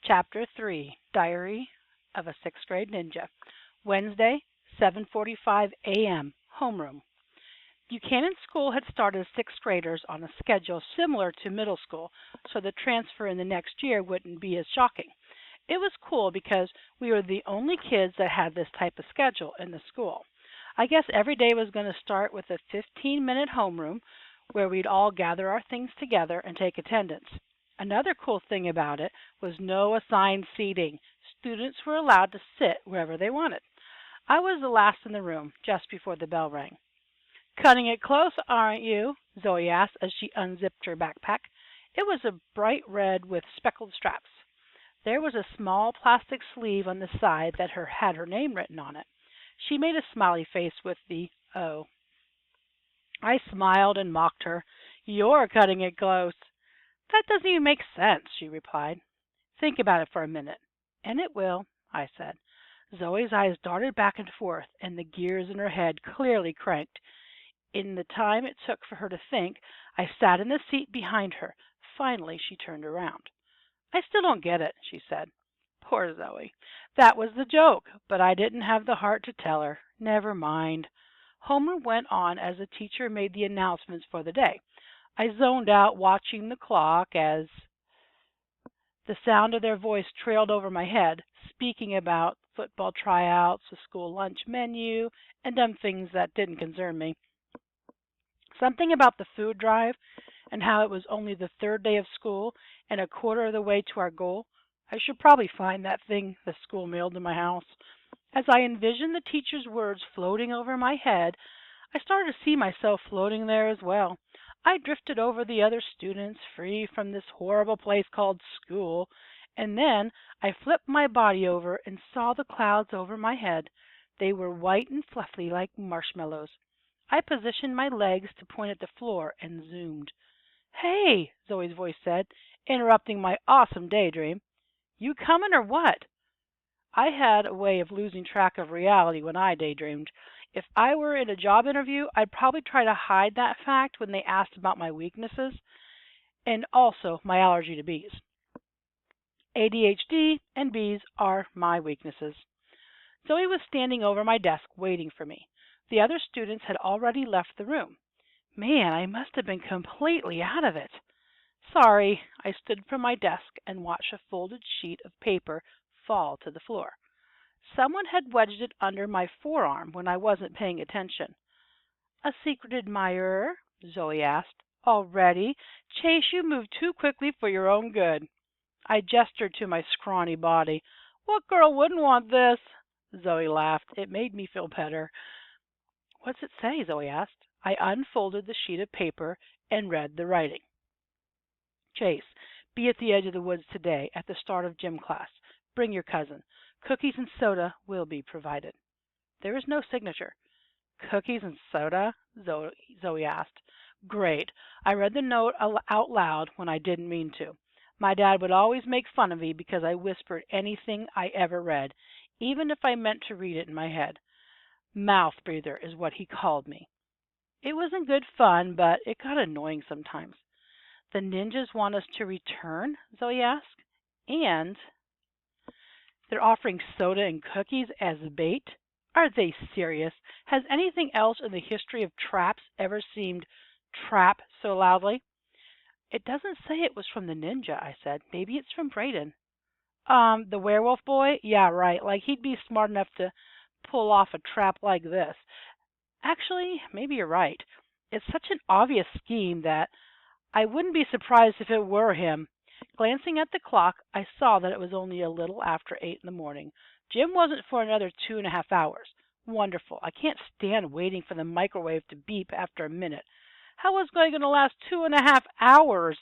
Chapter 3, Diary of a Sixth Grade Ninja. Wednesday, 7:45 a.m. Homeroom. Buchanan School had started sixth graders on a schedule similar to middle school, so the transfer in the next year wouldn't be as shocking. It was cool because we were the only kids that had this type of schedule in the school. I guess every day was going to start with a 15-minute homeroom where we'd all gather our things together and take attendance. Another cool thing about it was no assigned seating. Students were allowed to sit wherever they wanted. I was the last in the room, just before the bell rang. "Cutting it close, aren't you?" Zoe asked as she unzipped her backpack. It was a bright red with speckled straps. There was a small plastic sleeve on the side that had her name written on it. She made a smiley face with the O. I smiled and mocked her. "You're cutting it close." "That doesn't even make sense," she replied. "Think about it for a minute." "And it will," I said. Zoe's eyes darted back and forth, and the gears in her head clearly cranked. In the time it took for her to think, I sat in the seat behind her. Finally, she turned around. "I still don't get it," she said. Poor Zoe. That was the joke, but I didn't have the heart to tell her. Never mind. Homer went on as the teacher made the announcements for the day. I zoned out watching the clock as the sound of their voice trailed over my head, speaking about football tryouts, the school lunch menu, and dumb things that didn't concern me. Something about the food drive and how it was only the third day of school and a quarter of the way to our goal. I should probably find that thing the school mailed to my house. As I envisioned the teacher's words floating over my head, I started to see myself floating there as well. I drifted over the other students, free from this horrible place called school, and then I flipped my body over and saw the clouds over my head. They were white and fluffy like marshmallows. I positioned my legs to point at the floor and zoomed. "Hey," Zoe's voice said, interrupting my awesome daydream. "You coming or what?" I had a way of losing track of reality when I daydreamed. If I were in a job interview, I'd probably try to hide that fact when they asked about my weaknesses and also my allergy to bees. ADHD and bees are my weaknesses. Zoe was standing over my desk waiting for me. The other students had already left the room. Man, I must have been completely out of it. Sorry. I stood from my desk and watched a folded sheet of paper fall to the floor. Someone had wedged it under my forearm when I wasn't paying attention. "A secret admirer?" Zoe asked. "Already? Chase, you move too quickly for your own good." I gestured to my scrawny body. "What girl wouldn't want this?" Zoe laughed. It made me feel better. "What's it say?" Zoe asked. I unfolded the sheet of paper and read the writing. "Chase, be at the edge of the woods today at the start of gym class. Bring your cousin. Cookies and soda will be provided." There was no signature. "Cookies and soda?" Zoe asked. Great. I read the note out loud when I didn't mean to. My dad would always make fun of me because I whispered anything I ever read, even if I meant to read it in my head. Mouth breather is what he called me. It wasn't good fun, but it got annoying sometimes. "The ninjas want us to return?" Zoe asked. "And they're offering soda and cookies as bait? Are they serious? Has anything else in the history of traps ever seemed trap so loudly?" "It doesn't say it was from the ninja," I said. "Maybe it's from Braden." The werewolf boy? Yeah, right. Like he'd be smart enough to pull off a trap like this. Actually, maybe you're right. It's such an obvious scheme that I wouldn't be surprised if it were him. Glancing at the clock, I saw that it was only a little after 8 in the morning. Gym wasn't for another 2.5 hours. Wonderful. I can't stand waiting for the microwave to beep after a minute. How was I going to last 2.5 hours?